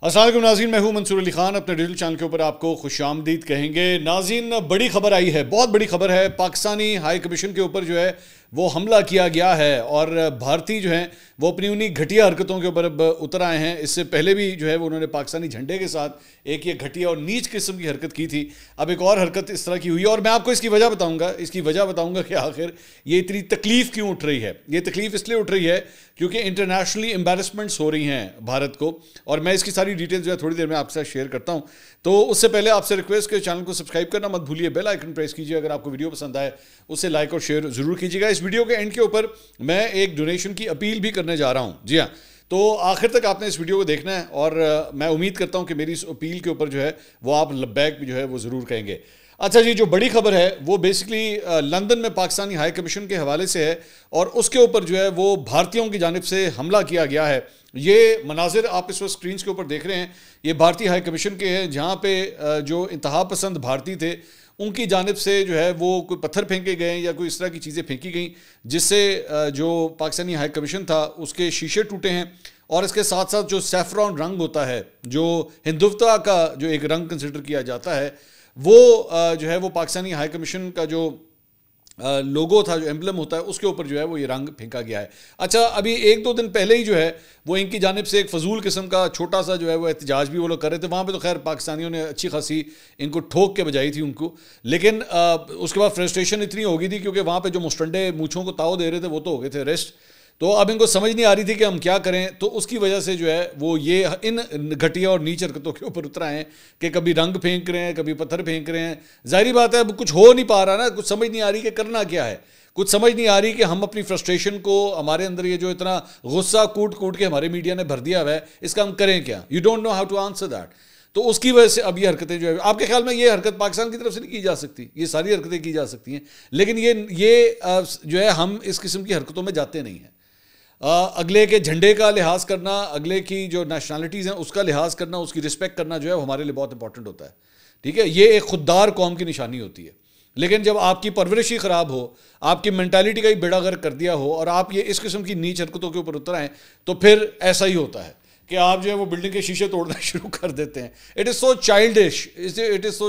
السلام علیکم ناظرین، میں ہوں منصور علی خان. اپنے ڈیجیٹل چینل کے اوپر آپ کو خوش آمدید کہیں گے. ناظرین، بڑی خبر آئی ہے، بہت بڑی خبر ہے. پاکستانی ہائی کمیشن کے اوپر جو ہے وہ حملہ کیا گیا ہے اور بھارتی جو ہیں وہ اپنی انہی گھٹیا حرکتوں کے اوپر اب اتر آئے ہیں. اس سے پہلے بھی جو ہے وہ انہوں نے پاکستانی جھنڈے کے ساتھ ایک یہ گھٹیا اور نیچ قسم کی حرکت کی تھی. اب ایک اور حرکت اس طرح کی ہوئی ہے اور میں آپ کو اس کی وجہ بتاؤں گا کہ آخر یہ اتنی تکلیف کیوں اٹھ رہی ہے. یہ تکلیف اس لیے اٹھ رہی ہے کیونکہ انٹرنیشنلی امبیرسمنٹس ہو رہی ہیں بھارت کو، اور میں اس کی ساری ڈیٹیل جو ہے تھوڑی دیر میں آپ کے ساتھ شیئر کرتا ہوں. تو اس سے پہلے آپ سے ریکویسٹ کہ چینل کو سبسکرائب کرنا مت بھولیے، بیل آئیکن پریس کیجیے. اگر آپ کو ویڈیو پسند آئے اسے لائک اور شیئر ضرور کیجیے گا. اس ویڈیو کے اینڈ کے اوپر میں ایک ڈونیشن کی اپیل بھی کرنے جا رہا ہوں. جی ہاں، تو آخر تک آپ نے اس ویڈیو کو دیکھنا ہے اور میں امید کرتا ہوں کہ میری اس اپیل کے اوپر جو ہے وہ آپ لبیک جو ہے وہ ضرور کہیں گے. اچھا جی، جو بڑی خبر ہے وہ بیسکلی لندن میں پاکستانی ہائی کمیشن کے حوالے سے ہے اور اس کے اوپر جو ہے وہ بھارتیوں کی جانب سے حملہ کیا گیا ہے. یہ مناظر آپ اس وقت سکرینز کے اوپر دیکھ رہے ہیں، یہ بھارتی ہائی کمیشن کے ہیں جہاں پہ جو انتہا پسند بھارتی تھے ان کی جانب سے جو ہے وہ کوئی پتھر پھینکے گئے یا کوئی اس طرح کی چیزیں پھینکی گئیں جس سے جو پاکستانی ہائی کمیشن تھا اس کے شیشے ٹوٹے ہیں. اور اس کے ساتھ ساتھ جو سیفران رنگ ہوتا ہے، جو ہندوتوا کا جو ایک رنگ کنسیڈر کیا جاتا ہے، وہ جو ہے وہ پاکستانی ہائی کمیشن کا جو لوگو تھا، جو ایمبلم ہوتا ہے، اس کے اوپر جو ہے وہ یہ رنگ پھینکا گیا ہے. اچھا، ابھی ایک دو دن پہلے ہی جو ہے وہ ان کی جانب سے ایک فضول قسم کا چھوٹا سا جو ہے وہ احتجاج بھی وہ لوگ کر رہے تھے. وہاں پہ تو خیر پاکستانیوں نے اچھی خاصی ان کو ٹھوک کے بجائی تھی ان کو، لیکن اس کے بعد فرسٹریشن اتنی ہو گئی تھی کیونکہ وہاں پہ جو مسٹنڈے مونچھوں کو تاؤ دے رہے تھے وہ تو ہو گئے تھے ریسٹ. تو اب ان کو سمجھ نہیں آ رہی تھی کہ ہم کیا کریں، تو اس کی وجہ سے جو ہے وہ یہ ان گھٹیا اور نیچ حرکتوں کے اوپر اتر آئے ہیں کہ کبھی رنگ پھینک رہے ہیں، کبھی پتھر پھینک رہے ہیں. ظاہری بات ہے اب کچھ ہو نہیں پا رہا نا، کچھ سمجھ نہیں آ رہی کہ کرنا کیا ہے، کچھ سمجھ نہیں آ رہی کہ ہم اپنی فرسٹریشن کو، ہمارے اندر یہ جو اتنا غصہ کوٹ کے ہمارے میڈیا نے بھر دیا ہوا ہے، اس کا ہم کریں کیا. You don't know how to answer that. تو اس کی وجہ سے اب یہ حرکتیں جو ہے، آپ کے خیال میں یہ حرکت پاکستان کی طرف سے نہیں کی جا سکتی، یہ ساری حرکتیں کی جا سکتی ہیں، لیکن یہ جو ہے ہم اس قسم کی حرکتوں میں جاتے نہیں ہیں. اگلے کے جھنڈے کا لحاظ کرنا، اگلے کی جو نیشنلٹیز ہیں اس کا لحاظ کرنا، اس کی رسپیکٹ کرنا جو ہے ہمارے لیے بہت امپورٹنٹ ہوتا ہے. ٹھیک ہے، یہ ایک خوددار قوم کی نشانی ہوتی ہے. لیکن جب آپ کی پرورش ہی خراب ہو، آپ کی مینٹالٹی کا ہی بیڑا غرق کر دیا ہو اور آپ یہ اس قسم کی نیچ حرکتوں کے اوپر اتر آئیں تو پھر ایسا ہی ہوتا ہے کہ آپ جو ہے وہ بلڈنگ کے شیشے توڑنا شروع کر دیتے ہیں. It is so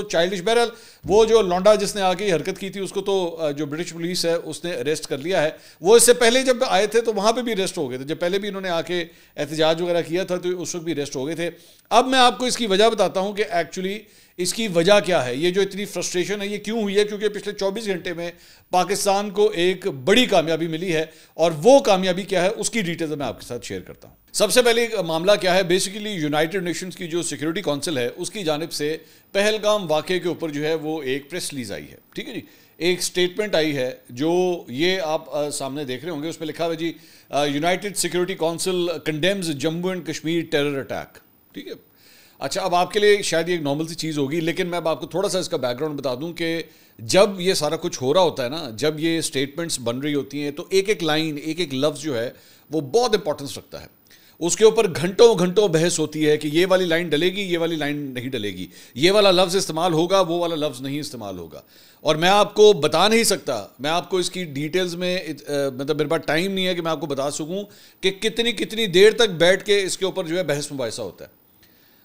childish. بہرحال وہ جو لونڈا جس نے آ کے حرکت کی تھی اس کو تو جو برٹش پولیس ہے اس نے اریسٹ کر لیا ہے. وہ اس سے پہلے جب آئے تھے تو وہاں پہ بھی اریسٹ ہو گئے تھے، جب پہلے بھی انہوں نے آ کے احتجاج وغیرہ کیا تھا تو اس وقت بھی اریسٹ ہو گئے تھے. اب میں آپ کو اس کی وجہ بتاتا ہوں کہ ایکچولی اس کی وجہ کیا ہے. یہ جو اتنی فرسٹریشن ہے یہ کیوں ہوئی ہے؟ کیونکہ پچھلے 24 گھنٹے میں پاکستان کو ایک بڑی کامیابی ملی ہے، اور وہ کامیابی کیا ہے اس کی ڈیٹیلز میں آپ کے ساتھ شیئر کرتا ہوں. سب سے پہلے معاملہ کیا ہے، بیسیکلی یونائٹڈ نیشنز کی جو سیکیورٹی کونسل ہے اس کی جانب سے پہلگام واقعے کے اوپر جو ہے وہ ایک پریس ریلیز آئی ہے. ٹھیک ہے جی، ایک سٹیٹمنٹ آئی ہے جو یہ آپ سامنے دیکھ رہے ہوں گے. اس میں لکھا ہوا جی، united security council condemns Jammu and Kashmir terror attack. ٹھیک ہے، اچھا اب آپ کے لیے شاید یہ ایک نارمل سی چیز ہوگی، لیکن میں اب آپ کو تھوڑا سا اس کا بیک گراؤنڈ بتا دوں کہ جب یہ سارا کچھ ہو رہا ہوتا ہے نا، جب یہ سٹیٹمنٹس بن رہی ہوتی ہیں تو ایک ایک لائن، ایک ایک لفظ جو ہے وہ بہت امپورٹنس رکھتا ہے. اس کے اوپر گھنٹوں بحث ہوتی ہے کہ یہ والی لائن ڈلے گی، یہ والی لائن نہیں ڈلے گی، یہ والا لفظ استعمال ہوگا، وہ والا لفظ نہیں استعمال ہوگا. اور میں آپ کو بتا نہیں سکتا، میں آپ کو اس کی ڈیٹیلز میں مطلب میرے پاس ٹائم نہیں ہے کہ میں آپ کو بتا سکوں کہ کتنی دیر تک بیٹھ کے اس کے اوپر جو ہے بحث مباحثہ ہوتا ہے.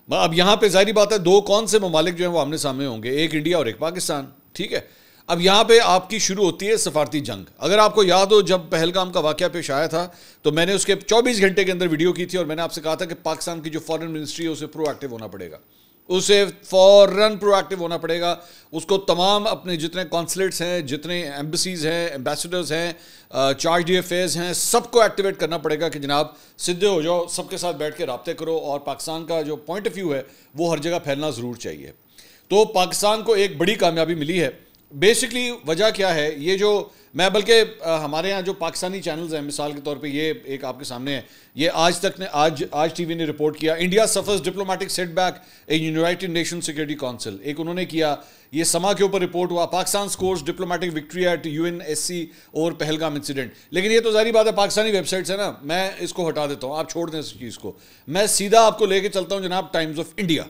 اب یہاں پہ ظاہری بات ہے دو کون سے ممالک جو ہیں وہ آمنے سامنے ہوں گے، ایک انڈیا اور ایک پاکستان. ٹھیک ہے، اب یہاں پہ آپ کی شروع ہوتی ہے سفارتی جنگ. اگر آپ کو یاد ہو جب پہلگام کا واقعہ پیش آیا تھا تو میں نے اس کے 24 گھنٹے کے اندر ویڈیو کی تھی اور میں نے آپ سے کہا تھا کہ پاکستان کی جو فارن منسٹری ہے اسے پرو ایکٹیو ہونا پڑے گا، اسے فوراً پرو ایکٹیو ہونا پڑے گا. اس کو تمام اپنے جتنے کانسلیٹس ہیں، جتنے ایمبیسیز ہیں، ایمبیسڈرز ہیں، چارج ڈی افیئرز ہیں، سب کو ایکٹیویٹ کرنا پڑے گا کہ جناب سدھے ہو جاؤ، سب کے ساتھ بیٹھ کے رابطے کرو، اور پاکستان کا جو پوائنٹ آف ویو ہے وہ ہر جگہ پھیلنا ضرور چاہیے. تو پاکستان کو ایک بڑی کامیابی ملی ہے. بیسکلی وجہ کیا ہے، یہ جو میں بلکہ ہمارے ہاں جو پاکستانی چینلز ہیں، مثال کے طور پہ یہ ایک آپ کے سامنے ہے، یہ آج تک نے آج ٹی وی نے رپورٹ کیا India suffers diplomatic setback in United Nation Security Council, ایک انہوں نے کیا. یہ سما کے اوپر رپورٹ ہوا Pakistan scores diplomatic victory at UNSC اور پہلگام انسیڈنٹ. لیکن یہ تو ظاہری بات ہے پاکستانی ویب سائٹس ہیں نا، میں اس کو ہٹا دیتا ہوں، آپ چھوڑ دیں اس چیز کو. میں سیدھا آپ کو لے کے چلتا ہوں جناب ٹائمز آف انڈیا.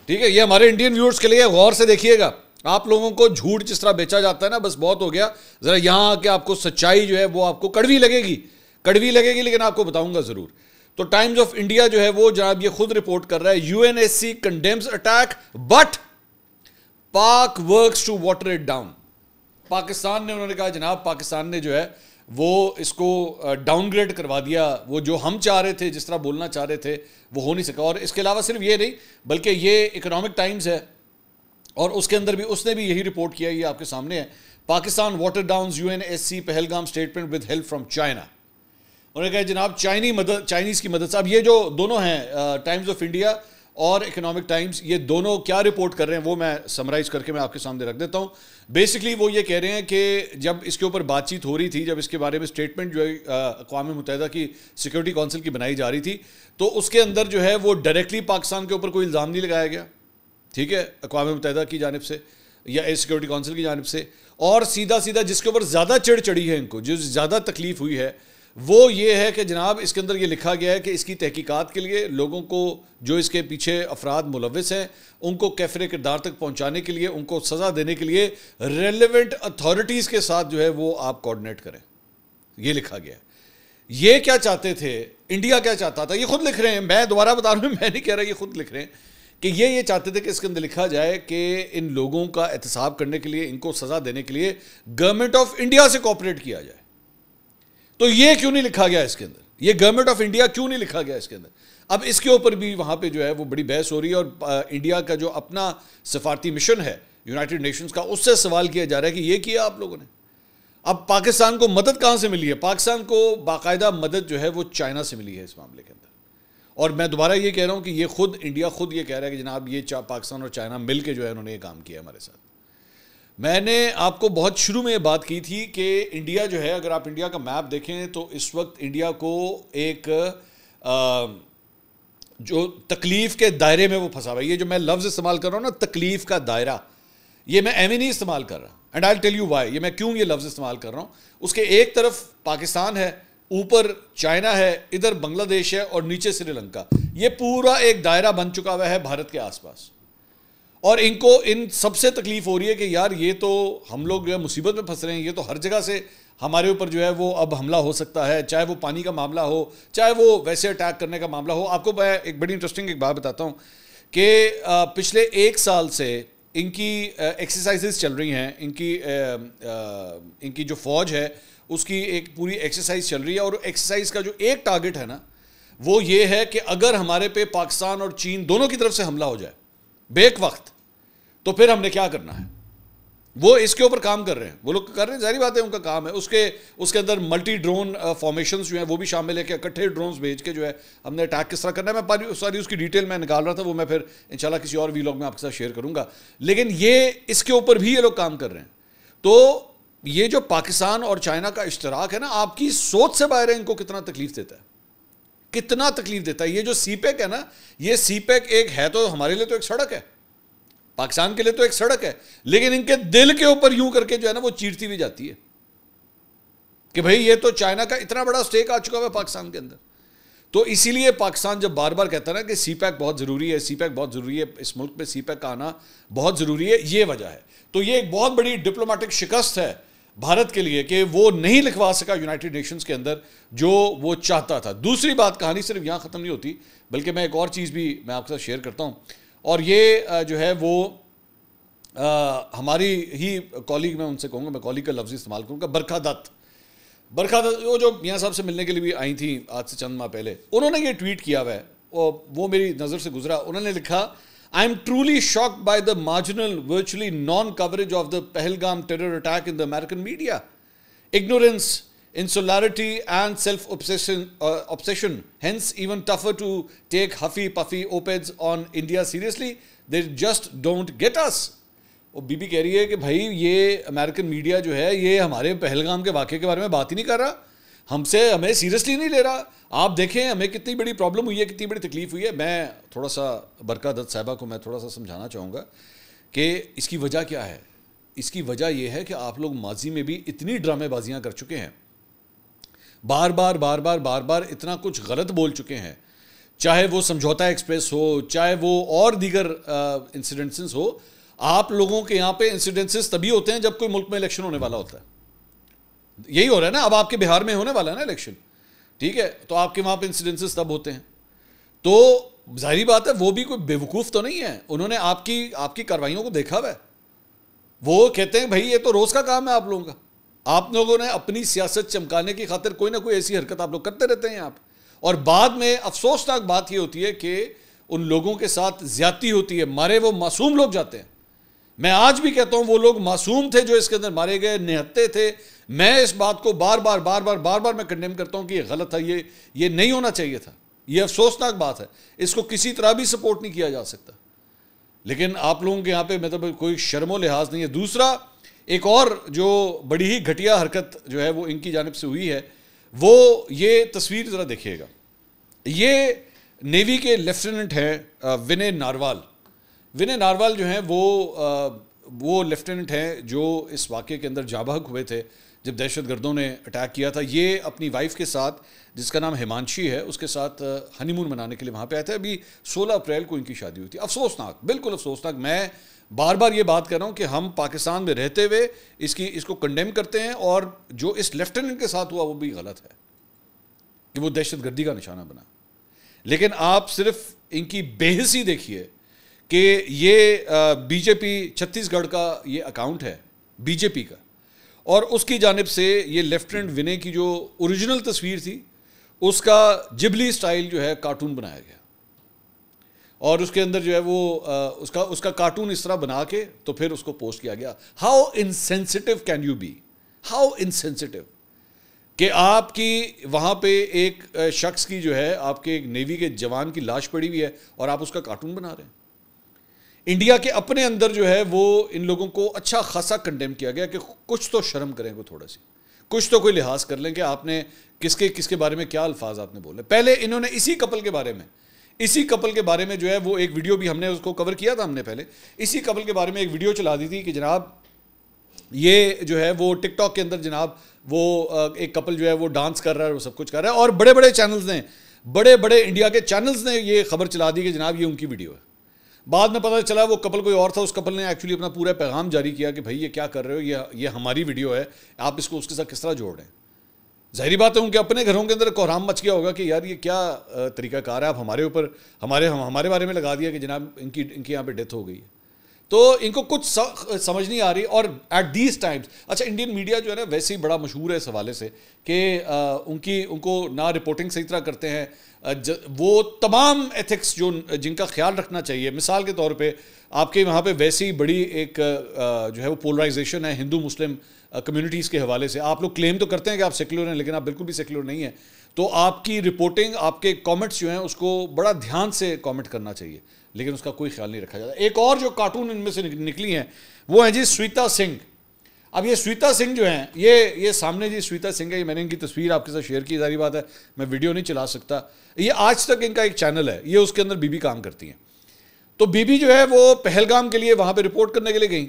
ٹھیک ہے، یہ ہمارے انڈین ویورز کے لیے غور سے دیکھیے گا. آپ لوگوں کو جھوٹ جس طرح بیچا جاتا ہے نا، بس بہت ہو گیا. ذرا یہاں آ کے آپ کو سچائی جو ہے وہ آپ کو کڑوی لگے گی لیکن آپ کو بتاؤں گا ضرور. تو ٹائمز آف انڈیا جو ہے وہ جناب یہ خود رپورٹ کر رہا ہے UNSC condemns attack but Pak works to water it down. Pakistan نے, انہوں نے کہا جناب پاکستان نے جو ہے وہ اس کو ڈاؤن گریڈ کروا دیا, وہ جو ہم چاہ رہے تھے جس طرح بولنا چاہ رہے تھے وہ ہو نہیں سکا. اور اس کے علاوہ صرف یہ نہیں بلکہ یہ اکنامک ٹائمز ہے اور اس کے اندر بھی اس نے بھی یہی رپورٹ کیا, یہ آپ کے سامنے ہے. Pakistan water Downs UNSC Pahalgam statement with help from China. انہوں نے کہا جناب چائنیز کی مدد سے. اب یہ جو دونوں ہیں ٹائمز آف انڈیا اور اکنامک ٹائمز, یہ دونوں کیا رپورٹ کر رہے ہیں وہ میں سمرائز کر کے میں آپ کے سامنے رکھ دیتا ہوں. بیسکلی وہ یہ کہہ رہے ہیں کہ جب اس کے اوپر بات چیت ہو رہی تھی, جب اس کے بارے میں اسٹیٹمنٹ جو ہے اقوام متحدہ کی سیکورٹی کونسل کی بنائی جا رہی تھی, تو اس کے اندر جو ہے وہ ڈائریکٹلی پاکستان کے اوپر کوئی الزام نہیں لگایا گیا, ٹھیک ہے, اقوام متحدہ کی جانب سے یا سیکورٹی کونسل کی جانب سے. اور سیدھا جس کے اوپر زیادہ چڑھ چڑھی ہے ان کو, جو زیادہ تکلیف ہوئی ہے, وہ یہ ہے کہ جناب اس کے اندر یہ لکھا گیا ہے کہ اس کی تحقیقات کے لیے لوگوں کو جو اس کے پیچھے افراد ملوث ہیں ان کو کیفر کردار تک پہنچانے کے لیے, ان کو سزا دینے کے لیے ریلیونٹ اتھارٹیز کے ساتھ جو ہے وہ آپ کوآرڈینیٹ کریں. یہ لکھا گیا ہے. یہ کیا چاہتے تھے, انڈیا کیا چاہتا تھا, یہ خود لکھ رہے ہیں, میں دوبارہ بتا رہا ہوں, میں نہیں کہہ رہا, یہ خود لکھ رہے ہیں کہ یہ چاہتے تھے کہ اس کے اندر لکھا جائے کہ ان لوگوں کا احتساب کرنے کے لیے, ان کو سزا دینے کے لیے گورنمنٹ آف انڈیا سے کوآپریٹ کیا جائے. تو یہ کیوں نہیں لکھا گیا اس کے اندر, یہ گورنمنٹ آف انڈیا کیوں نہیں لکھا گیا اس کے اندر؟ اب اس کے اوپر بھی وہاں پہ جو ہے وہ بڑی بحث ہو رہی ہے, اور انڈیا کا جو اپنا سفارتی مشن ہے یونائٹڈ نیشنز کا, اس سے سوال کیا جا رہا ہے کہ یہ کیا آپ لوگوں نے. اب پاکستان کو مدد کہاں سے ملی ہے؟ پاکستان کو باقاعدہ مدد جو ہے وہ چائنا سے ملی ہے اس معاملے کے اندر. اور میں دوبارہ یہ کہہ رہا ہوں کہ یہ خود انڈیا خود یہ کہہ رہا ہے کہ جناب یہ پاکستان اور چائنا مل کے جو ہے انہوں نے یہ کام کیا ہمارے ساتھ. میں نے آپ کو بہت شروع میں یہ بات کی تھی کہ انڈیا جو ہے, اگر آپ انڈیا کا میپ دیکھیں تو اس وقت انڈیا کو ایک جو تکلیف کے دائرے میں وہ پھنسا ہوا ہے. یہ جو میں لفظ استعمال کر رہا ہوں نا, تکلیف کا دائرہ, یہ میں ایویں نہیں استعمال کر رہا, and I will tell you why, یہ میں کیوں یہ لفظ استعمال کر رہا ہوں. اس کے ایک طرف پاکستان ہے, اوپر چائنا ہے, ادھر بنگلہ دیش ہے اور نیچے سری لنکا. یہ پورا ایک دائرہ بن چکا ہوا ہے بھارت کے آس پاس, اور ان سب سے تکلیف ہو رہی ہے کہ یار یہ تو ہم لوگ جو ہے مصیبت میں پھنس رہے ہیں, یہ تو ہر جگہ سے ہمارے اوپر جو ہے وہ اب حملہ ہو سکتا ہے, چاہے وہ پانی کا معاملہ ہو, چاہے وہ ویسے اٹیک کرنے کا معاملہ ہو. آپ کو میں ایک بڑی انٹرسٹنگ ایک بات بتاتا ہوں کہ پچھلے 1 سال سے ان کی ایکسرسائزز چل رہی ہیں, ان کی جو فوج ہے اس کی ایک پوری ایکسرسائز چل رہی ہے, اور ایکسرسائز کا جو ایک ٹارگٹ ہے نا وہ یہ ہے کہ اگر ہمارے پہ پاکستان اور چین دونوں کی طرف سے حملہ ہو جائے بیک وقت, تو پھر ہم نے کیا کرنا ہے. وہ اس کے اوپر کام کر رہے ہیں, وہ لوگ کر رہے ہیں, ظاہری بات ہے ان کا کام ہے. اس کے اندر ملٹی ڈرون فارمیشنز جو ہیں وہ بھی شامل ہے کہ اکٹھے ڈرونز بھیج کے جو ہے ہم نے اٹیک کس طرح کرنا ہے. میں ساری اس کی ڈیٹیل میں نکال رہا تھا, وہ میں پھر انشاءاللہ کسی اور ویلاگ میں آپ کے ساتھ شیئر کروں گا. لیکن یہ اس کے اوپر بھی یہ لوگ کام کر رہے ہیں. تو یہ جو پاکستان اور چائنا کا اشتراک ہے نا, آپ کی سوچ سے باہر ہے ان کو کتنا تکلیف دیتا ہے, کتنا تکلیف دیتا ہے. یہ جو سی پیک ہے نا, یہ سی پیک ایک ہے تو ہمارے لیے تو ایک سڑک ہے, پاکستان کے لیے تو ایک سڑک ہے, لیکن ان کے دل کے اوپر یوں کر کے جو ہے نا وہ چیرتی ہوئی جاتی ہے کہ بھئی یہ تو چائنا کا اتنا بڑا سٹیک آ چکا ہوا ہے پاکستان کے اندر. تو اسی لیے پاکستان جب بار بار کہتا ہے نا کہ سی پیک بہت ضروری ہے, سی پیک بہت ضروری ہے, اس ملک پہ سی پیک کا آنا بہت ضروری ہے, یہ وجہ ہے. تو یہ ایک بہت بڑی ڈپلومیٹک شکست ہے بھارت کے لیے کہ وہ نہیں لکھوا سکا یونائٹڈ نیشنز کے اندر جو وہ چاہتا تھا. دوسری بات, کہانی صرف یہاں ختم نہیں ہوتی, بلکہ میں ایک اور چیز بھی میں آپ کے ساتھ شیئر کرتا ہوں. اور یہ جو ہے وہ ہماری ہی کالیگ, میں ان سے کہوں گا, میں کالیگ کا لفظ استعمال کروں گا, برکھا دت, وہ جو میاں صاحب سے ملنے کے لیے بھی آئی تھیں آج سے چند ماہ پہلے, انہوں نے یہ ٹویٹ کیا ہوا ہے, وہ میری نظر سے گزرا. انہوں نے لکھا, I am truly shocked by the marginal, virtually non-coverage of the Pahalgam terror attack in the American media. Ignorance, insularity and self-obsession, hence even tougher to take huffy-puffy op-eds on India seriously. They just don't get us. وہ be be کہہ رہی ہے کہ بھائی یہ American media جو ہے یہ ہمارے پہلگام کے واقعے کے بارے میں بات ہی نہیں کر رہا, ہمیں سیریسلی نہیں لے رہا. آپ دیکھیں ہمیں کتنی بڑی پرابلم ہوئی ہے, کتنی بڑی تکلیف ہوئی ہے. میں تھوڑا سا برکھا دت صاحبہ کو میں تھوڑا سا سمجھانا چاہوں گا کہ اس کی وجہ کیا ہے. اس کی وجہ یہ ہے کہ آپ لوگ ماضی میں بھی اتنی ڈرامے بازیاں کر چکے ہیں, بار بار اتنا کچھ غلط بول چکے ہیں, چاہے وہ سمجھوتا ایکسپریس ہو, چاہے وہ اور دیگر انسیڈنسز ہو. آپ لوگوں کے یہاں پہ انسیڈنسز تبھی ہوتے ہیں جب کوئی ملک میں الیکشن ہونے والا ہوتا ہے. یہی ہو رہا ہے نا, اب آپ کے بہار میں ہونے والا ہے نا الیکشن, ٹھیک ہے, تو آپ کے وہاں پہ انسیڈنسز تب ہوتے ہیں. تو ظاہری بات ہے وہ بھی کوئی بیوقوف تو نہیں ہے, انہوں نے آپ کی کاروائیوں کو دیکھا ہوا ہے. وہ کہتے ہیں بھائی یہ تو روز کا کام ہے آپ لوگوں کا, آپ لوگوں نے اپنی سیاست چمکانے کی خاطر کوئی نہ کوئی ایسی حرکت آپ لوگ کرتے رہتے ہیں یہاں پہ, اور بعد میں افسوسناک بات یہ ہوتی ہے کہ ان لوگوں کے ساتھ زیادتی ہوتی ہے, مارے وہ معصوم لوگ جاتے ہیں. میں آج بھی کہتا ہوں وہ لوگ معصوم تھے جو اس کے اندر مارے گئے, نہتے تھے. میں اس بات کو بار بار میں کنڈیم کرتا ہوں کہ یہ غلط ہے, یہ نہیں ہونا چاہیے تھا, یہ افسوسناک بات ہے, اس کو کسی طرح بھی سپورٹ نہیں کیا جا سکتا. لیکن آپ لوگوں کے یہاں پہ مطلب کوئی شرم و لحاظ نہیں ہے. دوسرا ایک اور جو بڑی ہی گھٹیا حرکت جو ہے وہ ان کی جانب سے ہوئی ہے, وہ یہ تصویر ذرا دیکھیے گا. یہ نیوی کے لیفٹیننٹ ہیں ونے ناروال. ونے ناروال جو ہیں وہ لیفٹیننٹ ہیں جو اس واقعے کے اندر جاں بحق ہوئے تھے جب دہشت گردوں نے اٹیک کیا تھا. یہ اپنی وائف کے ساتھ جس کا نام ہمانشی ہے اس کے ساتھ ہنی مون منانے کے لیے وہاں پہ آئے تھے. ابھی 16 اپریل کو ان کی شادی ہوئی تھی. افسوسناک, بالکل افسوسناک. میں بار بار یہ بات کر رہا ہوں کہ ہم پاکستان میں رہتے ہوئے اس کو کنڈیم کرتے ہیں, اور جو اس لیفٹیننٹ کے ساتھ ہوا وہ بھی غلط ہے کہ وہ دہشت گردی کا نشانہ بنا. لیکن آپ صرف ان کی بے حسی دیکھیے کہ یہ بی جے پی چھتیس گڑھ کا یہ اکاؤنٹ ہے بی جے پی کا, اور اس کی جانب سے یہ لیفٹیننٹ ونے کی جو اوریجنل تصویر تھی اس کا جبلی سٹائل جو ہے کارٹون بنایا گیا, اور اس کے اندر جو ہے وہ اس کا کارٹون اس طرح بنا کے تو پھر اس کو پوسٹ کیا گیا. How insensitive can you be, how insensitive کہ آپ کی وہاں پہ ایک شخص کی جو ہے آپ کے ایک نیوی کے جوان کی لاش پڑی ہوئی ہے اور آپ اس کا کارٹون بنا رہے ہیں. انڈیا کے اپنے اندر جو ہے وہ ان لوگوں کو اچھا خاصا کنڈیم کیا گیا کہ کچھ تو شرم کریں کو, تھوڑا سی کچھ تو کوئی لحاظ کر لیں کہ آپ نے کس کے بارے میں کیا الفاظ آپ نے بولے. پہلے انہوں نے اسی کپل کے بارے میں جو ہے وہ ایک ویڈیو بھی ہم نے اس کو کور کیا تھا, ہم نے پہلے اسی کپل کے بارے میں ایک ویڈیو چلا دی تھی کہ جناب یہ جو ہے وہ ٹک ٹاک کے اندر جناب وہ ایک کپل جو ہے وہ ڈانس کر رہا ہے, وہ سب کچھ کر رہا ہے, اور بڑے بڑے چینلز نے, بڑے انڈیا کے چینلز نے یہ خبر چلا دی کہ جناب یہ ان کی ویڈیو ہے. بعد میں پتہ چلا وہ کپل کوئی اور تھا, اس کپل نے ایکچولی اپنا پورا پیغام جاری کیا کہ بھائی یہ کیا کر رہے ہو, یہ ہماری ویڈیو ہے, آپ اس کو اس کے ساتھ کس طرح جوڑ رہے ہیں. ظاہری بات ہے ان کے اپنے گھروں کے اندر کوہرام مچ گیا ہوگا کہ یار یہ کیا طریقہ کار ہے, آپ ہمارے بارے میں لگا دیا کہ جناب ان کی یہاں پہ ڈیتھ ہو گئی ہے. تو ان کو کچھ سمجھ نہیں آ رہی. اور ایٹ دیز ٹائمز اچھا انڈین میڈیا جو ہے نا ویسے ہی بڑا مشہور ہے اس حوالے سے کہ ان کو نہ رپورٹنگ صحیح طرح کرتے ہیں, وہ تمام ایتھکس جن کا خیال رکھنا چاہیے. مثال کے طور پہ آپ کے وہاں پہ ویسے ہی بڑی ایک جو ہے وہ پولرائزیشن ہے ہندو مسلم کمیونٹیز کے حوالے سے. آپ لوگ کلیم تو کرتے ہیں کہ آپ سیکولر ہیں, لیکن آپ بالکل بھی سیکولر نہیں ہیں. تو آپ کی رپورٹنگ, آپ کے کامنٹس جو ہیں اس کو بڑا دھیان سے کامنٹ کرنا چاہیے, لیکن اس کا کوئی خیال نہیں رکھا جاتا. ایک اور جو کارٹون ان میں سے نکلی ہیں وہ ہیں جی سویتا سنگھ. اب یہ سویتا سنگھ جو ہیں یہ سامنے جی سویتا سنگھ ہے, یہ میں نے ان کی تصویر آپ کے ساتھ شیئر کی. ظاہری بات ہے میں ویڈیو نہیں چلا سکتا. یہ آج تک ان کا ایک چینل ہے, یہ اس کے اندر بی بی کام کرتی ہیں. تو بی بی جو ہے وہ پہلگام کے لیے وہاں پہ رپورٹ کرنے کے لیے گئیں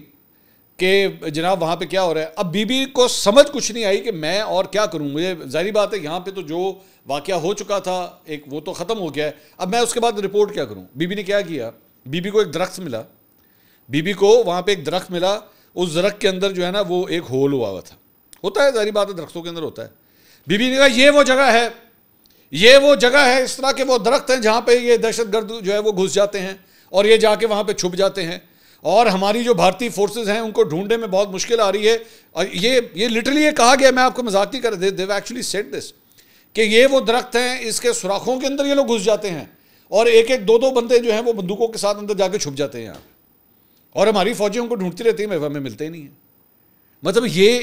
کہ جناب وہاں پہ کیا ہو رہا ہے. اب بی بی کو سمجھ کچھ نہیں آئی کہ میں اور کیا کروں, مجھے ظاہری بات ہے یہاں پہ تو جو واقعہ ہو چکا تھا ایک وہ تو ختم ہو گیا ہے, اب میں اس کے بعد رپورٹ کیا کروں. بی بی نے کیا کیا, بی بی کو ایک درخت ملا, بی بی کو وہاں پہ ایک درخت ملا, اس درخت کے اندر جو ہے نا وہ ایک ہول ہوا تھا, ہوتا ہے ظاہری بات ہے درختوں کے اندر ہوتا ہے. بی بی نے کہا یہ وہ جگہ ہے اس طرح کے وہ درخت ہیں جہاں پہ یہ دہشت گرد جو ہے وہ گھس جاتے ہیں اور یہ جا کے وہاں پہ چھپ جاتے ہیں, اور ہماری جو بھارتی فورسز ہیں ان کو ڈھونڈنے میں بہت مشکل آ رہی ہے. اور یہ لٹرلی یہ کہا گیا, میں آپ کو مذاق نہیں کر رہا, they actually said this کہ یہ وہ درخت ہیں, اس کے سوراخوں کے اندر یہ لوگ گھس جاتے ہیں اور ایک دو بندے جو ہیں وہ بندوقوں کے ساتھ اندر جا کے چھپ جاتے ہیں یہاں, اور ہماری فوجیں ان کو ڈھونڈتی رہتی ہیں, ہمیں ملتے ہی نہیں ہیں. مطلب یہ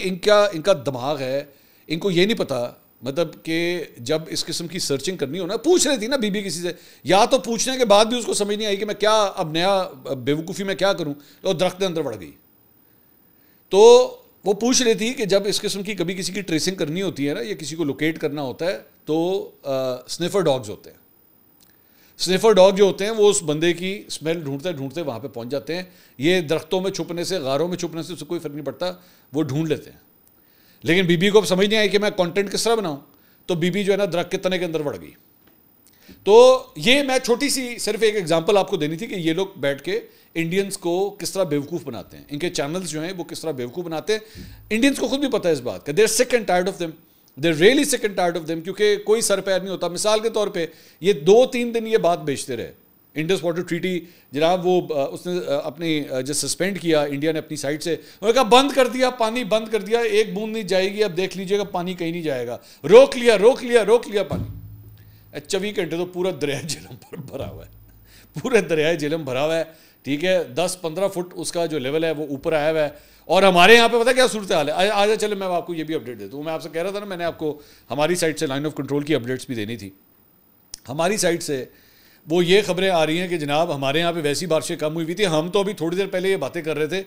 ان کا دماغ ہے, ان کو یہ نہیں پتا مطلب کہ جب اس قسم کی سرچنگ کرنی ہو نا, پوچھ رہی تھی نا بی بی کسی سے, یا تو پوچھنے کے بعد بھی اس کو سمجھ نہیں آئی کہ میں کیا اب نیا بیوقوفی میں کیا کروں, تو درخت کے اندر بڑھ گئی. تو وہ پوچھ رہی تھی کہ جب اس قسم کی کبھی کسی کی ٹریسنگ کرنی ہوتی ہے نا, یا کسی کو لوکیٹ کرنا ہوتا ہے, تو سنیفر ڈاگز ہوتے ہیں. سنیفر ڈاگ جو ہوتے ہیں وہ اس بندے کی اسمیل ڈھونڈتے وہاں پہ پہنچ جاتے ہیں. یہ درختوں میں چھپنے سے, غاروں میں چھپنے سے کوئی فرق نہیں پڑتا, وہ ڈھونڈ لیتے ہیں. لیکن بی بی کو اب سمجھ نہیں آئی کہ میں کانٹینٹ کس طرح بناؤں, تو بی بی جو ہے نا درخت کے تنے کے اندر بڑھ گئی. تو یہ میں چھوٹی سی صرف ایک ایگزامپل آپ کو دینی تھی کہ یہ لوگ بیٹھ کے انڈینز کو کس طرح بیوقوف بناتے ہیں, ان کے چینلز جو ہیں وہ کس طرح بیوقوف بناتے ہیں. انڈینز کو خود بھی پتہ ہے اس بات کا, دے آر سک and tired of them. They really سک اینڈ ٹائرڈ آف دیم, کیونکہ کوئی سر پیر نہیں ہوتا. مثال کے طور پہ یہ 2-3 دن یہ بات بیچتے رہے, انڈس واٹر ٹریٹی جناب وہ اس نے اپنی جو سسپینڈ کیا انڈیا نے اپنی سائڈ سے, انہوں نے کہا بند کر دیا, پانی بند کر دیا, ایک بوند نہیں جائے گی, اب دیکھ لیجئے گا پانی کہیں نہیں جائے گا, روک لیا پانی. 24 گھنٹے تو پورا دریائے جہلم پر بھرا ہوا ہے, پورے دریائے جہلم بھرا ہوا ہے, ٹھیک ہے, 10-15 فٹ اس کا جو لیول ہے وہ اوپر آیا ہوا ہے. اور ہمارے یہاں پہ پتہ کیا صورتحال ہے, آج چلے میں آپ کو یہ بھی اپڈیٹ دیتا ہوں. میں آپ سے کہہ رہا تھا نا, میں نے آپ کو ہماری سائڈ سے لائن آف کنٹرول کی اپڈیٹس بھی دینی تھی. ہماری سائڈ سے وہ یہ خبریں آ رہی ہیں کہ جناب ہمارے یہاں پہ ویسی بارشیں کم ہوئی تھی. ہم تو ابھی تھوڑی دیر پہلے یہ باتیں کر رہے تھے,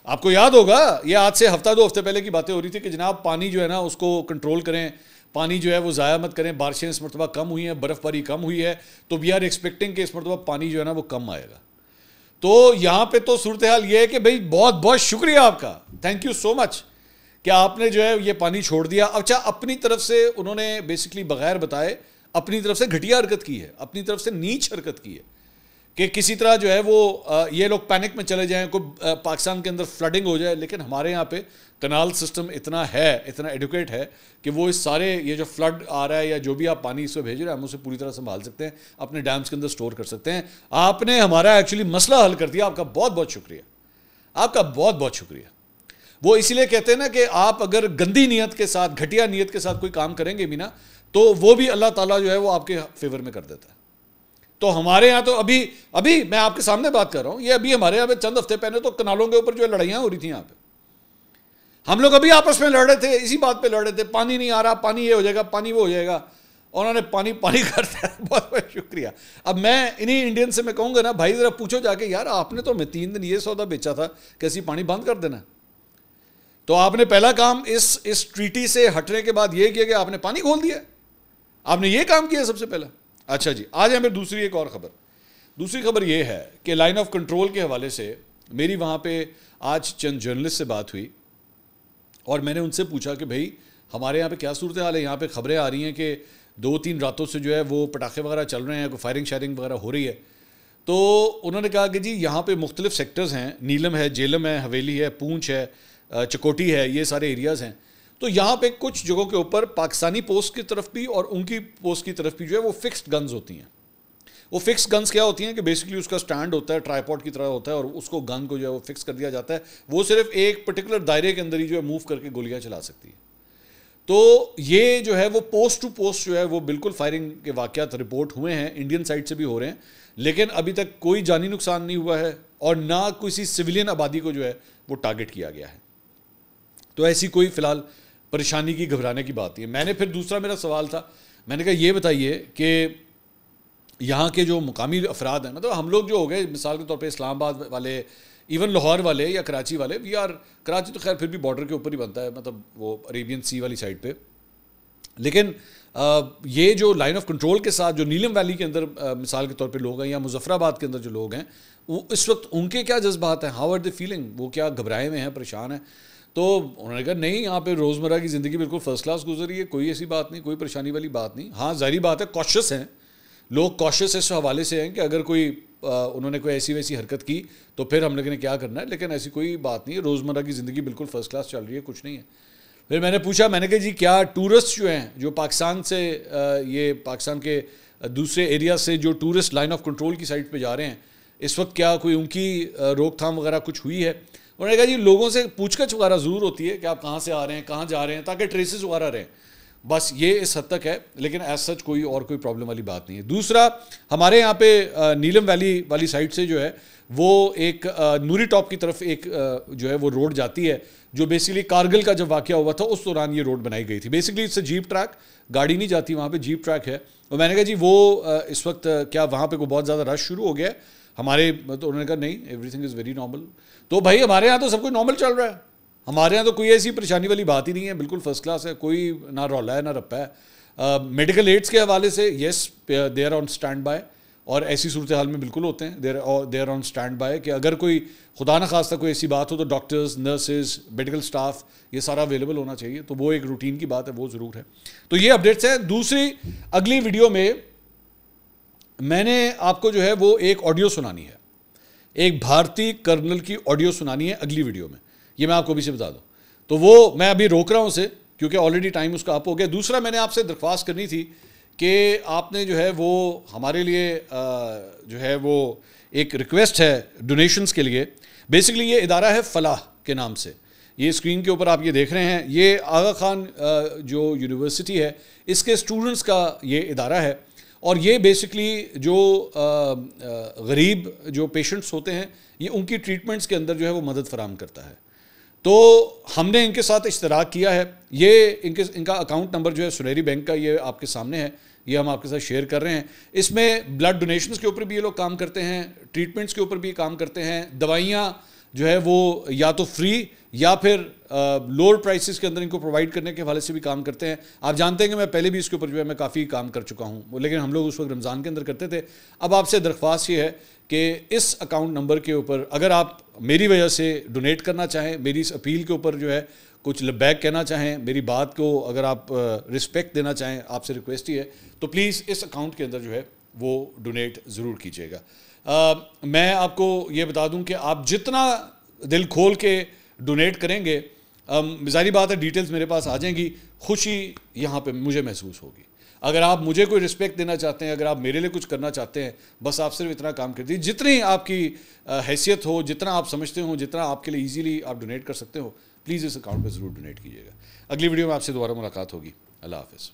آپ کو یاد ہوگا یہ آج سے 1-2 ہفتے پہلے کی باتیں ہو رہی تھی کہ جناب پانی جو ہے نا اس کو کنٹرول کریں, پانی جو ہے وہ ضائع مت کریں, بارشیں اس مرتبہ کم ہوئی ہیں, برف باری کم ہوئی ہے, تو وی آر ایکسپیکٹنگ کہ اس مرتبہ پانی جو ہے نا وہ کم آئے گا. تو یہاں پہ تو صورتحال یہ ہے کہ بھائی بہت بہت شکریہ آپ کا, تھینک یو سو مچ کہ آپ نے جو ہے یہ پانی چھوڑ دیا. اچھا اپنی طرف سے انہوں نے بیسکلی بغیر بتائے اپنی طرف سے گھٹیا حرکت کی ہے, اپنی طرف سے نیچ حرکت کی ہے کہ کسی طرح جو ہے وہ یہ لوگ پینک میں چلے جائیں, کوئی پاکستان کے اندر فلڈنگ ہو جائے. لیکن ہمارے یہاں پہ کنال سسٹم اتنا ایڈوکیٹ ہے کہ وہ اس سارے یہ جو فلڈ آ رہا ہے یا جو بھی آپ پانی اس میں بھیج رہے ہیں ہم اسے پوری طرح سنبھال سکتے ہیں, اپنے ڈیمز کے اندر سٹور کر سکتے ہیں. آپ نے ہمارا ایکچولی مسئلہ حل کر دیا, آپ کا بہت بہت شکریہ, آپ کا بہت بہت شکریہ. وہ اسی لیے کہتے ہیں نا کہ آپ اگر گندی نیت کے ساتھ, گھٹیا نیت کے ساتھ کوئی کام کریں گے بھی نا, تو وہ بھی اللہ تعالیٰ جو ہے وہ آپ کے فیور میں کر دیتا ہے. تو ہمارے یہاں تو ابھی میں آپ کے سامنے بات کر رہا ہوں, یہ ابھی ہمارے یہاں پہ چند ہفتے پہلے تو کنالوں کے اوپر جو ہے لڑائیاں ہو رہی تھیں یہاں پہ. ہم لوگ ابھی آپس میں لڑ رہے تھے, اسی بات پہ لڑ رہے تھے, پانی نہیں آ رہا, پانی یہ ہو جائے گا, پانی وہ ہو جائے گا. انہوں نے پانی کرتا ہے. بہت بہت شکریہ. اب میں انہی انڈین سے میں کہوں گا نا, بھائی ذرا پوچھو جا کے, یار آپ نے تو ہمیں 3 دن یہ سودا بیچا تھا کہ ایسی پانی بند کر دینا. تو آپ نے پہلا کام اس ٹریٹی سے ہٹنے کے بعد یہ کیا کہ آپ نے پانی کھول دیا, آپ نے یہ کام کیا سب سے پہلا. اچھا جی, آج ہمیں دوسری ایک اور خبر. دوسری خبر یہ ہے کہ لائن آف کنٹرول کے حوالے سے میری وہاں پہ آج چند جرنلسٹ سے بات ہوئی اور میں نے ان سے پوچھا کہ بھائی ہمارے یہاں پہ کیا صورتحال ہے. یہاں پہ خبریں آ رہی ہیں کہ 2-3 راتوں سے جو ہے وہ پٹاخے وغیرہ چل رہے ہیں, کوئی فائرنگ شائرنگ وغیرہ ہو رہی ہے. تو انہوں نے کہا کہ جی یہاں پہ مختلف سیکٹرز ہیں, نیلم ہے, جیلم ہے, حویلی ہے, پونچھ ہے, چکوٹی ہے, یہ سارے ایریاز ہیں. تو یہاں پہ کچھ جگہوں کے اوپر پاکستانی پوسٹ کی طرف بھی اور ان کی پوسٹ کی طرف بھی جو ہے وہ فکسڈ گنز ہوتی ہیں. وہ فکس گنز کیا ہوتی ہیں کہ بیسکلی اس کا سٹینڈ ہوتا ہے, ٹرائی پوڈ کی طرح ہوتا ہے, اور اس کو گن کو جو ہے وہ فکس کر دیا جاتا ہے. وہ صرف ایک پرٹیکولر دائرے کے اندر ہی جو ہے موو کر کے گولیاں چلا سکتی ہے. تو یہ جو ہے وہ پوسٹ ٹو پوسٹ جو ہے وہ بالکل فائرنگ کے واقعات رپورٹ ہوئے ہیں, انڈین سائڈ سے بھی ہو رہے ہیں, لیکن ابھی تک کوئی جانی نقصان نہیں ہوا ہے اور نہ کسی سویلین آبادی کو جو ہے وہ ٹارگٹ کیا گیا ہے. تو ایسی کوئی فی الحال پریشانی کی, گھبرانے کی بات نہیں ہے. میں نے پھر دوسرا میرا سوال تھا, میں نے کہا یہ بتائیے کہ یہاں کے جو مقامی افراد ہیں, مطلب ہم لوگ جو ہو گئے مثال کے طور پہ اسلام آباد والے, ایون لاہور والے یا کراچی والے, وی آر, کراچی تو خیر پھر بھی بارڈر کے اوپر ہی بنتا ہے, مطلب وہ عربین سی والی سائڈ پہ. لیکن یہ جو لائن آف کنٹرول کے ساتھ جو نیلم ویلی کے اندر مثال کے طور پہ لوگ ہیں یا مظفر آباد کے اندر جو لوگ ہیں, وہ اس وقت ان کے کیا جذبات ہیں, ہاؤ آر دے فیلنگ, وہ کیا گھبرائے ہوئے ہیں, پریشان ہیں؟ تو انہوں نے کہا نہیں, یہاں پہ روزمرہ کی زندگی بالکل فرسٹ کلاس گزر رہی ہے, کوئی ایسی بات نہیں, کوئی پریشانی والی بات نہیں. ہاں ظاہری بات ہے کوشش ہیں لوگ, کوشش اس حوالے سے ہیں کہ اگر کوئی انہوں نے کوئی ایسی ویسی حرکت کی تو پھر ہم لوگوں نے کیا کرنا ہے, لیکن ایسی کوئی بات نہیں ہے, روزمرہ کی زندگی بالکل فرسٹ کلاس چل رہی ہے, کچھ نہیں ہے. پھر میں نے پوچھا, میں نے کہا جی کیا ٹورسٹ جو ہیں جو پاکستان سے یہ پاکستان کے دوسرے ایریا سے جو ٹورسٹ لائن آف کنٹرول کی سائڈ پہ جا رہے ہیں اس وقت, کیا کوئی ان کی روک تھام وغیرہ کچھ ہوئی ہے؟ انہوں نے کہا جی لوگوں سے پوچھ گچھ وغیرہ ضرور ہوتی ہے کہ آپ کہاں سے آ رہے ہیں, کہاں جا رہے ہیں, تاکہ ٹریسز وغیرہ رہیں, بس یہ اس حد تک ہے, لیکن ایز سچ کوئی اور کوئی پرابلم والی بات نہیں ہے. دوسرا, ہمارے یہاں پہ نیلم ویلی والی سائڈ سے جو ہے وہ ایک نوری ٹاپ کی طرف ایک جو ہے وہ روڈ جاتی ہے, جو بیسکلی کارگل کا جب واقعہ ہوا تھا اس دوران یہ روڈ بنائی گئی تھی. Basically it's a jeep track, گاڑی نہیں جاتی وہاں پہ, جیپ ٹریک ہے. اور میں نے کہا جی وہ اس وقت کیا وہاں پہ کوئی بہت زیادہ رش شروع ہو گیا ہے ہمارے, تو انہوں نے کہا نہیں, every thing is very normal. تو بھائی ہمارے یہاں تو سب کچھ نارمل چل رہا ہے, ہمارے یہاں تو کوئی ایسی پریشانی والی بات ہی نہیں ہے, بالکل فرسٹ کلاس ہے, کوئی نہ رولا ہے نہ رپا ہے. میڈیکل ایڈس کے حوالے سے yes they are on standby, اور ایسی صورتحال میں بالکل ہوتے ہیں, they are on standby کہ اگر کوئی خدا نہ خواستہ کوئی ایسی بات ہو تو ڈاکٹرز, نرسز, میڈیکل اسٹاف یہ سارا اویلیبل ہونا چاہیے. تو وہ ایک روٹین کی بات ہے, وہ ضرور ہے. تو یہ اپڈیٹس ہیں. دوسری اگلی ویڈیو میں نے آپ کو جو ہے وہ ایک آڈیو سنانی ہے, ایک بھارتی کرنل کی آڈیو سنانی ہے اگلی ویڈیو میں, یہ میں آپ کو ابھی سے بتا دوں. تو وہ میں ابھی روک رہا ہوں اسے کیونکہ آلریڈی ٹائم اس کا اپ ہو گیا. دوسرا میں نے آپ سے درخواست کرنی تھی کہ آپ نے جو ہے وہ ہمارے لیے جو ہے وہ ایک ریکویسٹ ہے ڈونیشنز کے لیے. بیسکلی یہ ادارہ ہے فلاح کے نام سے, یہ اسکرین کے اوپر آپ یہ دیکھ رہے ہیں, یہ آغا خان جو یونیورسٹی ہے اس کے اسٹوڈنٹس کا یہ ادارہ ہے. اور یہ بیسکلی جو غریب جو پیشنٹس ہوتے ہیں یہ ان کی ٹریٹمنٹس کے اندر جو ہے وہ مدد فراہم کرتا ہے. تو ہم نے ان کے ساتھ اشتراک کیا ہے. یہ ان کا اکاؤنٹ نمبر جو ہے سنہری بینک کا یہ آپ کے سامنے ہے, یہ ہم آپ کے ساتھ شیئر کر رہے ہیں. اس میں بلڈ ڈونیشنز کے اوپر بھی یہ لوگ کام کرتے ہیں, ٹریٹمنٹس کے اوپر بھی کام کرتے ہیں, دوائیاں جو ہے وہ یا تو فری یا پھر لوور پرائسز کے اندر ان کو پرووائڈ کرنے کے حوالے سے بھی کام کرتے ہیں. آپ جانتے ہیں کہ میں پہلے بھی اس کے اوپر جو ہے میں کافی کام کر چکا ہوں, لیکن ہم لوگ اس وقت رمضان کے اندر کرتے تھے. اب آپ سے درخواست یہ ہے کہ اس اکاؤنٹ نمبر کے اوپر اگر آپ میری وجہ سے ڈونیٹ کرنا چاہیں, میری اس اپیل کے اوپر جو ہے کچھ لبیک کہنا چاہیں, میری بات کو اگر آپ رسپیکٹ دینا چاہیں, آپ سے ریکویسٹ ہی ہے تو پلیز اس اکاؤنٹ کے اندر جو ہے وہ ڈونیٹ ضرور کیجیے گا. میں آپ کو یہ بتا دوں کہ آپ جتنا دل کھول کے ڈونیٹ کریں گے, ظاہری بات ہے ڈیٹیلز میرے پاس آ جائیں گی, خوشی یہاں پہ مجھے محسوس ہوگی. اگر آپ مجھے کوئی رسپیکٹ دینا چاہتے ہیں, اگر آپ میرے لیے کچھ کرنا چاہتے ہیں, بس آپ صرف اتنا کام کر دیجیے, جتنی آپ کی حیثیت ہو, جتنا آپ سمجھتے ہوں, جتنا آپ کے لیے ایزیلی آپ ڈونیٹ کر سکتے ہو, پلیز اس اکاؤنٹ پہ ضرور ڈونیٹ کیجیے گا. اگلی ویڈیو میں آپ سے دوبارہ ملاقات ہوگی. اللہ حافظ.